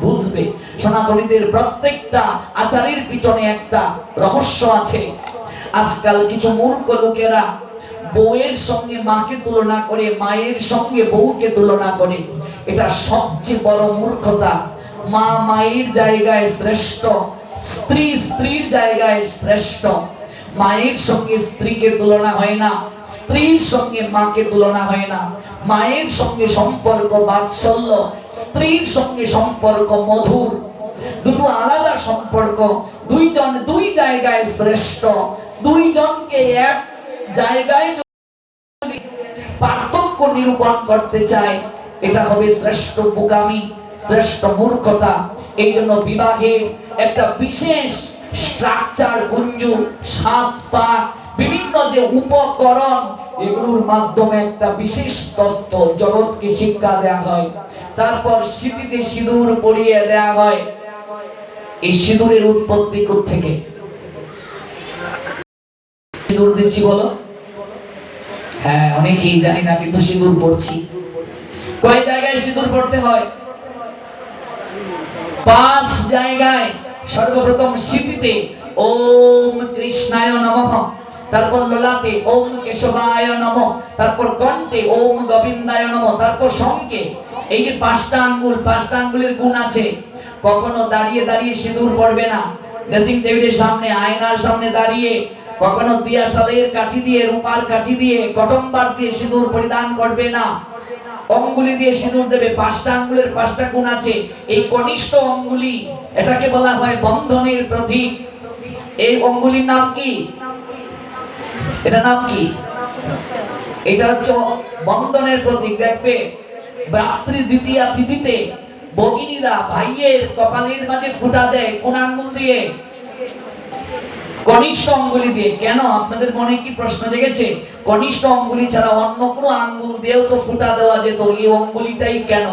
বুঝবে, সনাতনীদের প্রত্যেকটা আচারের পিছনে একটা রহস্য আছে। আজকাল কিছু মূর্খ লোকেরা বউয়ের সঙ্গে মাকে তুলনা করে, মায়ের সঙ্গে বউকে তুলনা করে। এটা সবচেয়ে বড় মূর্খতা। মা মায়ের জায়গায় শ্রেষ্ঠ, স্ত্রী স্ত্রীর জায়গায় শ্রেষ্ঠ। মায়ের সঙ্গে স্ত্রীকে তুলনা হয় না, স্ত্রীর সঙ্গে মাকে তুলনা হয় না। মায়ের সঙ্গে সম্পর্ক বাৎসল্য, স্ত্রীর সঙ্গে সম্পর্ক মধুর। দুটো আলাদা সম্পর্ক, দুইজন দুই জায়গায় শ্রেষ্ঠ। দুইজনকে এক জায়গায় যদি পার্থক্য নিরূপণ করতে চায়, এটা হবে শ্রেষ্ঠ বোকামি, শ্রেষ্ঠ মূর্খতা। এই জন্য বিবাহের একটা বিশেষ স্ট্রাকচার, কুঞ্জু, 7 পাক, বিভিন্ন যে উপকরণ, এগুলোর মাধ্যমে একটা বিশেষ তত্ত্ব জগৎকে শিক্ষা দেয়া হয়। তারপর স্মৃতিতে সিঁদুর পরিয়ে দেয়া হয়। এই সিঁদুরের উৎপত্তি কোত্থেকে? সিঁদুর দিচ্ছি বলো? হ্যাঁ, অনেকেই জানি না, কিন্তু সিঁদুর পড়ছি। কয় জায়গায় সিঁদুর পড়তে হয়? 5 জায়গায়। সর্বপ্রথম স্মৃতিতে ওম কৃষ্ণায় নমঃ, তারপর ললাটে ওম কেশবায় নমঃ, তারপর কণ্ঠে ওম গোবিন্দায় নমঃ, তারপর শঙ্কে। এই যে 5টা আঙ্গুল, 5টা আঙ্গুলের গুণ আছে। কখনো দাঁড়িয়ে দাঁড়িয়ে সিঁদুর পড়বে না। ড্রেসিং টেবিলের সামনে, আয়নার সামনে দাঁড়িয়ে, কখনো দিয়াশালের কাঠি দিয়ে, রূপার কাঠি দিয়ে, কটম্বার দিয়ে সিঁদুর পরিধান করবে না। অঙ্গুলি দিয়ে সিঁদুর দেবে। 5টা আঙ্গুলের 5টা গুণ আছে। এই কনিষ্ঠ অঙ্গুলি, এটাকে বলা হয় বন্ধনের প্রতীক। এই অঙ্গুলির নাম কি? এটা নাম কি? এটা হচ্ছে বন্ধনের প্রতীক। দেখবে ভ্রাতৃ দ্বিতীয়া তিথিতে ভগিনীরা ভাইয়ের কপালের মাঝে ফুটা দেয় কোন আঙ্গুল দিয়ে? কনিষ্ঠ অঙ্গুলি দিয়ে। কেন? আপনাদের মনে কি প্রশ্ন জেগেছে? কনিষ্ঠ অঙ্গুলি ছাড়া অন্য কোনো আঙ্গুল দিয়েও তো ফুটা দেওয়া যেত, এই অঙ্গুলিটাই কেন?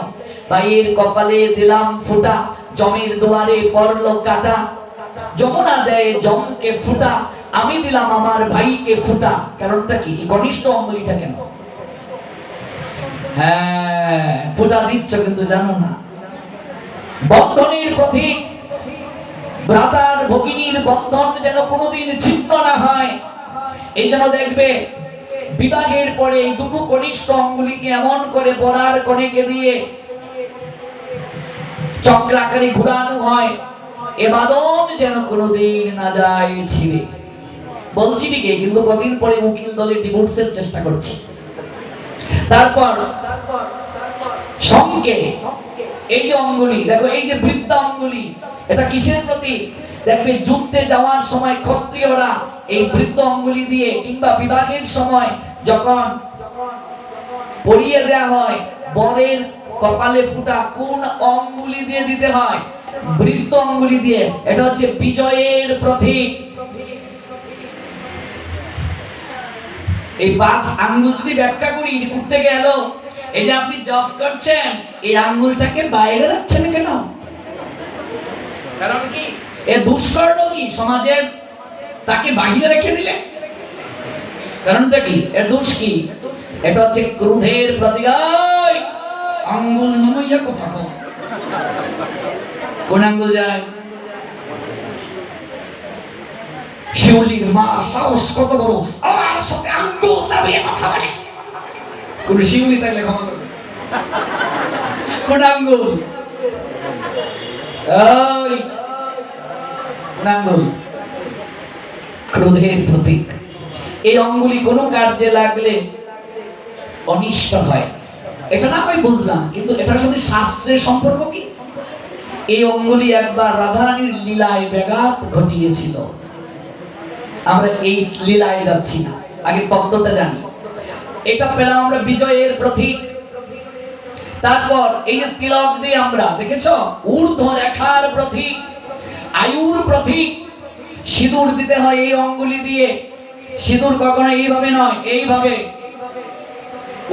ভাইয়ের কপালে দিলাম ফুটা, জমের দুয়ারে পড়লো কাটা, যমুনা দেয় জমকে ফুটা, আমি দিলাম আমার ভাইকে ফুটা। কারণটা কি? এই কনিষ্ঠ অঙ্গুলিটা কেন? হ্যাঁ, ফুটা দিচ্ছ কিন্তু জানো না। বন্ধনের প্রতীক। ভ্রাতার ভগিনীর বন্ধন যেন কোনোদিন ছিন্ন না হয়, এই জন্য দেখবে বিবাহের পরে এই দুটো কনিষ্ঠ অঙ্গুলিকে এমন করে বরার কনেকে দিয়ে চক্রাকারে ঘুরানো হয়, এ বাঁধন যেন কোনোদিন না যায় ছিঁড়ে। বলছি ঠিকই, কিন্তু কদিন পরে উকিল দলে ডিভোর্সের চেষ্টা করছে। তারপর সঙ্গে এই যে অঙ্গুলি, দেখো এই যে বৃদ্ধা অঙ্গুলি, এটা কিসের প্রতীক? দেখবে যুদ্ধে যাওয়ার সময় ক্ষত্রিয়রা এই বৃদ্ধ অঙ্গুলি দিয়ে, কিংবা বিবাহের সময় যখন পরিয়ে দেয়া হয় বরের কপালে ফুটা, কোন অঙ্গুলি দিয়ে দিতে হয়? বৃদ্ধ অঙ্গুলি দিয়ে। এটা হচ্ছে বিজয়ের প্রতীক। এই 5 আঙ্গুল যদি ব্যাখ্যা করি, ঘুরতে গেল, এই যে আপনি জব করছেন, এই আঙ্গুলটাকে বাইরে রাখছেন কেন? কারণ কি? এ দুষ্কর্ম কি সমাজের? তাকে বাহিরে রেখে দিলে কারণটা কি? এর দোষ কি? এটা হচ্ছে ক্রোধের প্রতীক। আঙ্গুল নমাইয়া কথা কও। কোন আঙ্গুল যায়? শিউলির মা সাহস কত বড়, আমার সাথে আঙ্গুল দাবিয়ে কথা বলে। কোন শিউলি থাকলে ক্ষমা করবে? কোন আঙ্গুল? আঙ্গুল ক্রোধের প্রতীক। এই অঙ্গুলি কোন কার্যে লাগলে অনিষ্ট হয়। এটা না আমি বুঝলাম, কিন্তু এটার সাথে শাস্ত্রের সম্পর্ক কি? এই অঙ্গুলি একবার রাধারানীর লীলায় ব্যাঘাত ঘটিয়েছিল। আমরা এই লীলায় যাচ্ছি না, আগে তত্ত্বটা জানি। এটা পেলাম আমরা বিজয়ের প্রতীক। তারপর এই যে তিলক দিয়ে আমরা দেখেছো ঊর্ধ্ব রেখার প্রতীক, আয়ুর প্রতীক। সিঁদুর দিতে হয় এই অঙ্গুলি দিয়ে। সিঁদুর কখনো এইভাবে নয়, এইভাবে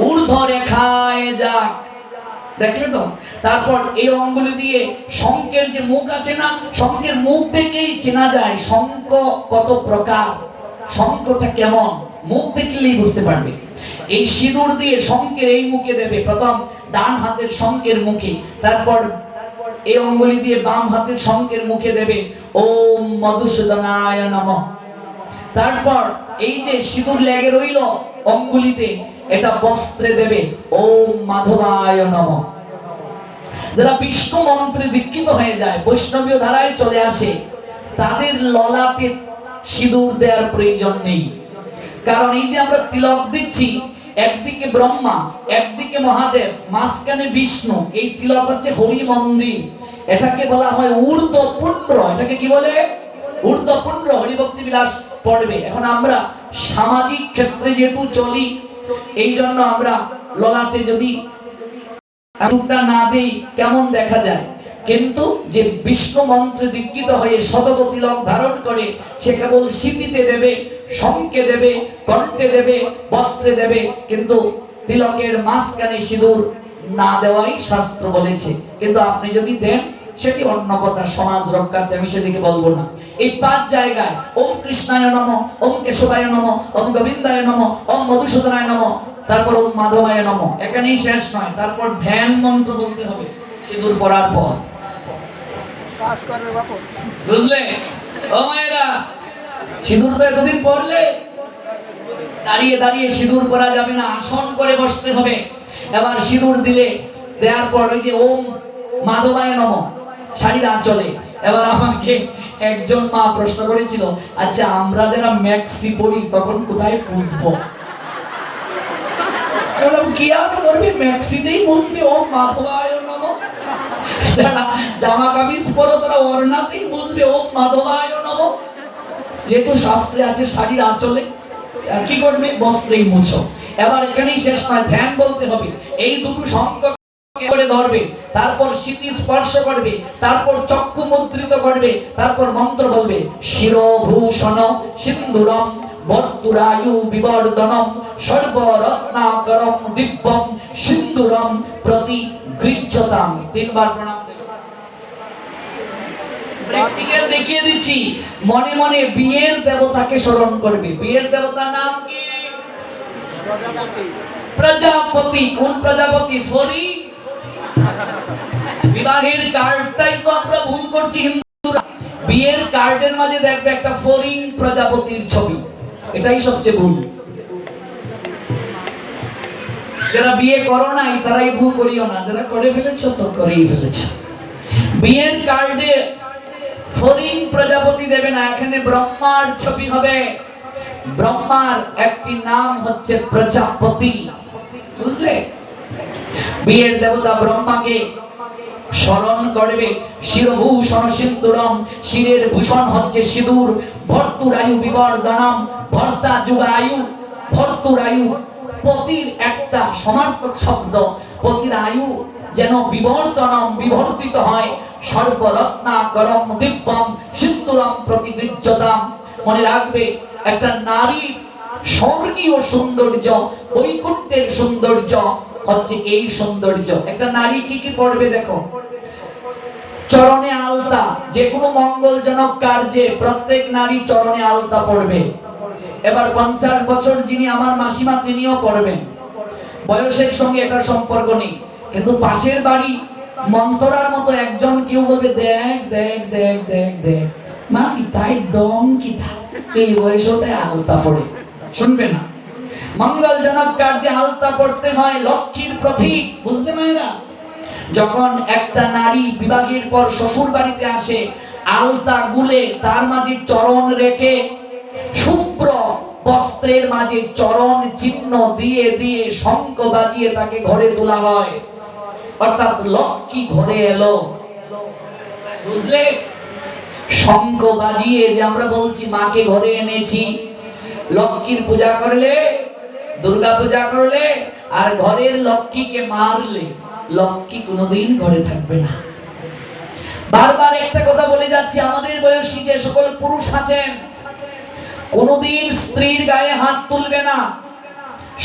ঊর্ধ্ব রেখায় যাক, দেখলে তো? তারপর এই অঙ্গুলি দিয়ে শঙ্কের যে মুখ আছে না, শঙ্কের মুখ দেখেই চেনা যায় শঙ্খ কত প্রকার, শঙ্খটা কেমন, মুখ দেখলেই বুঝতে পারবে। এই সিঁদুর দিয়ে শঙ্কের এই মুখে দেবে, প্রথম ডান হাতের শঙ্কের মুখে, তারপর এই অঙ্গুলি দিয়ে বাম হাতের শঙ্কের মুখে দেবে ওম মধুসূদনায় নমঃ। তারপর এই যে সিঁদুর লেগে রইল অঙ্গুলিতে, এটা বস্ত্রে দেবে ওম মাধবায় নমঃ। যারা বিষ্ণু মন্ত্রে দীক্ষিত হয়ে যায়, বৈষ্ণবীয় ধারায় চলে আসে, তাদের ললাটে সিঁদুর দেওয়ার প্রয়োজন নেই। কারণ এই যে আমরা তিলক দিচ্ছি, একদিকে ব্রহ্মা, একদিকে মহাদেব, মাঝখানে বিষ্ণু। এই তিলক হচ্ছে হরি মন্দির, এটাকে বলা হয় ঊর্ধ্বপুণ্ড। এটাকে কি বলে? ঊর্ধ্বপুণ্ড। হরিভক্তি বিলাস পড়বে। এখন আমরা সামাজিক ক্ষেত্রে যেহেতু চলি, এই জন্য আমরা ললাটে যদি না দেই কেমন দেখা যায়। কিন্তু যে বিষ্ণু মন্ত্রে দীক্ষিত হয়ে সতত তিলক ধারণ করে, সে কেবল সিঁথিতে দেবে, শঙ্কে দেবে, কণ্ঠে দেবে, বস্ত্রে দেবে, কিন্তু তিলকের মাঝখানে সিঁদুর না দেওয়াই শাস্ত্র বলেছে। কিন্তু আপনি যদি দেন সেটি অন্য কথা, সমাজ রক্ষার্থে, আমি সেদিকে বলবো না। এই 5 জায়গায় ওম কৃষ্ণায় নমঃ, ওম কেশবায় নমঃ, ওম গোবিন্দায় নমঃ, ওম মধুসূদনায় নমঃ, তারপর ওম মাধবায় নমঃ। এখানেই শেষ নয়, তারপর ধ্যান মন্ত্র বলতে হবে সিঁদুর পরার পর। বুঝলে ও মায়েরা? সিঁদুর তো এতদিন পরলে দাঁড়িয়ে দাঁড়িয়ে সিঁদুর পরা যাবে না, আসন করে বসতে হবে। এবার সিঁদুর দিলে, দেওয়ার পর ওই যে ওম মাধবায় নমঃ শাড়ির আঁচলে। এবার আমাকে একজন মা প্রশ্ন করেছিল, আচ্ছা আমরা যারা ম্যাক্সি পরি তখন কোথায় পুষবো? কি আর করবে, ম্যাক্সিতেই পুষবে ওম মাধবায় নমঃ। যারা জামা কামিজ পরো তারা ওড়নাতেই পুষবে ওম মাধবায় নমঃ। যেহেতু শাস্ত্রে আছে শাড়ির আঁচলে, কি করবে? বস্ত্রেই মুছো। এবার এখানেই শেষ নয়, ধ্যান বলতে হবে। এই দুটো শঙ্খ করে ধরবে, তারপর স্মৃতি স্পর্শ করবে, তারপর চক্ষু মুদ্রিত করবে, তারপর মন্ত্র বলবে শিরভূষণ সিন্ধুরম বর্তুরায়ু বিবর্ধনম সর্বরত্নাকরম দিব্যম সিন্ধুরম প্রতি গৃহ্যতাম। 3 বার প্রণাম দেবে। প্র্যাকটিক্যাল দেখিয়ে দিচ্ছি। মনে মনে বিয়ের দেবতাকে স্মরণ করবে। বিয়ের দেবতার নাম কি? প্রজাপতি। কোন প্রজাপতি? ফরি। বিবাহের কার্ডটাই তো আমরা ভুল করছি হিন্দুরা। বিয়ের কার্ডের মাঝে দেখবে একটা ফরিং প্রজাপতির ছবি, এটাই সবচেয়ে ভুল। যারা বিয়ে করো নাই তারাই ভুল করিও না, যারা করে ফেলেছো তো করেই ফেলেছো। বিয়ের কার্ডে ফরিং প্রজাপতি দেবে না, এখানে ব্রহ্মার ছবি হবে। ব্রহ্মার একটি নাম হচ্ছে প্রজাপতি, বুঝলে? বিয়ের দেবতা ব্রহ্মাকে স্মরণ করবে। শিরভূষণ সিন্দুরম, শিরের ভূষণ হচ্ছে সিঁদুর। ভর্তুরায়ু বিবর্ধনম, ভর্তা যুগায়ু, ভর্তুরায়ু পতির একটা সমার্থক শব্দ। পতির আয়ু যেন বিবর্ধনম বিবর্তিত হয়। সর্বরত্নাকরম দিব্যম সিন্দুরম প্রতিগৃহ্যতাম। মনে রাখবে, একটা নারীর স্বর্গীয় সৌন্দর্য, বৈকুণ্ঠের সৌন্দর্য হচ্ছে এই সৌন্দর্য। একটা নারী কি কি পড়বে দেখো। চরণে আলতা, যে কোনো মঙ্গলজনক কার্যে প্রত্যেক নারী চরণে আলতা পড়বে। এবার 50 বছর যিনি আমার মাসিমা, তিনিও পড়বেন। বয়সের সঙ্গে এটা সম্পর্ক নেই, কিন্তু পাশের বাড়ি মন্তরার মতো একজন কেউ বলবে দেখ দেখ দেখ দেখ দেখ মা কি তাই দম কি থা, এই বয়সতে আলতা পড়ে, শুনবে না? মঙ্গলজনক কার্যে আলতা পড়তে হয়, লক্ষ্মীর প্রতীক, বুঝলে মায়েরা? যখন একটা নারী বিবাহের পর শ্বশুর বাড়িতে আসে, আলতা গুলে তার মাঝে চরণ রেখে শুভ্র বস্ত্রের মাঝে চরণ চিহ্ন দিয়ে দিয়ে শঙ্খ বাজিয়ে তাকে ঘরে তোলা হয়, অর্থাৎ লক্ষ্মী ঘরে এলো। বুঝলে? শঙ্খ বাজিয়ে যে আমরা বলছি মাকে ঘরে এনেছি, লক্ষ্মীর পূজা করলে, দুর্গা পূজা করলে আর ঘরের লক্ষ্মীকে মারলে লক্ষ্মী কোনোদিন ঘরে থাকবে না। বারবার একটা কথা বলে যাচ্ছি, আমাদের বয়সী যে সকল পুরুষ আছেন কোনোদিন স্ত্রীর গায়ে হাত তুলবে না,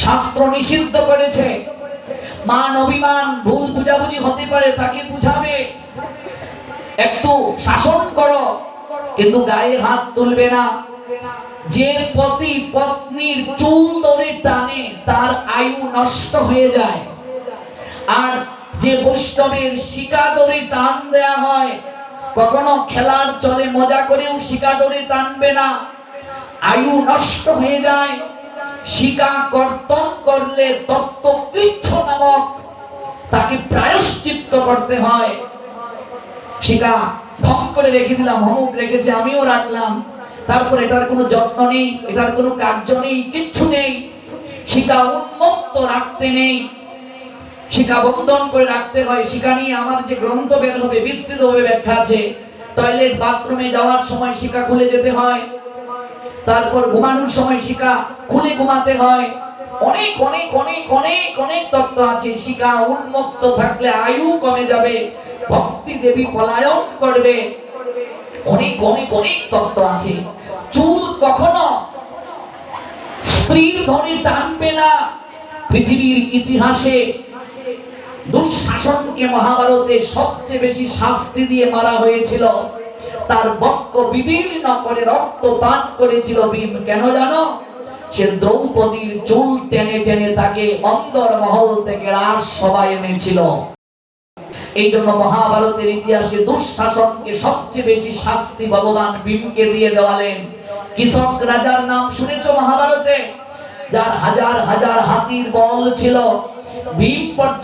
শাস্ত্র নিষিদ্ধ করেছে। মান অভিমান ভুল বুঝাবুঝি হতে পারে, তাকে বুঝাবে, একটু শাসন করো, কিন্তু গায়ে হাত তুলবে না। যে পতি পত্নীর চুল ধরে টানে তার আয়ু নষ্ট হয়ে যায়, আর যে বৈষ্ণবের শিকা ধরে টান দেয়া হয়, কখনো খেলার চলে মজা করেও শিকা ধরে টানবে না, আয়ু নষ্ট হয়ে যায়। শিকা কর্তন করলে তত্ত্বকৃচ্ছ নামক তাকে প্রায়শ্চিত্ত করতে হয়। শিকা ঢং করে রেখে দিলাম, অমুক রেখেছে আমিও রাখলাম, তারপর এটার কোনো যত্ন নেই, এটার কোনো কার্য নেই, কিচ্ছু নেই। শিকা উন্মুক্ত রাখতে নেই, শিকা বন্ধন করে রাখতে হয়। শিকা নিয়ে আমার যে গ্রন্থ বের হবে বিস্তৃতভাবে ব্যাখ্যা আছে। টয়লেট বাথরুমে যাওয়ার সময় শিকা খুলে যেতে হয়, তারপর ঘুমানোর সময় শিকা খুলে ঘুমাতে হয়। অনেক অনেক অনেক অনেক অনেক তত্ত্ব আছে। শিকা উন্মুক্ত থাকলে আয়ু কমে যাবে, ভক্তি দেবী পলায়ন করবে, অনেক অনেক অনেক তত্ত্ব আছে। চুল কখনো স্ত্রীর ধরে টানবে না। পৃথিবীর ইতিহাসে দুঃশাসনকে মহাভারতে সবচেয়ে বেশি শাস্তি দিয়ে মারা হয়েছিল। তার বক্ষ বিদীর্ণ করে রক্ত পান করেছিল ভীম। কেন জানো? সে দ্রৌপদীর চুল টেনে টেনে তাকে অন্দর মহল থেকে রাজসভায় এনেছিল। এই জন্য মহাভারতের ইতিহাসে দুঃশাসনকে সবচেয়ে বেশি শাস্তি ভগবান ভীমকে দিয়ে দেওয়ালেন। কৃষক রাজার নাম শুনেছো মহাভারতে? যার হাজার হাজার হাতির বল ছিল, ভীম পর্যন্ত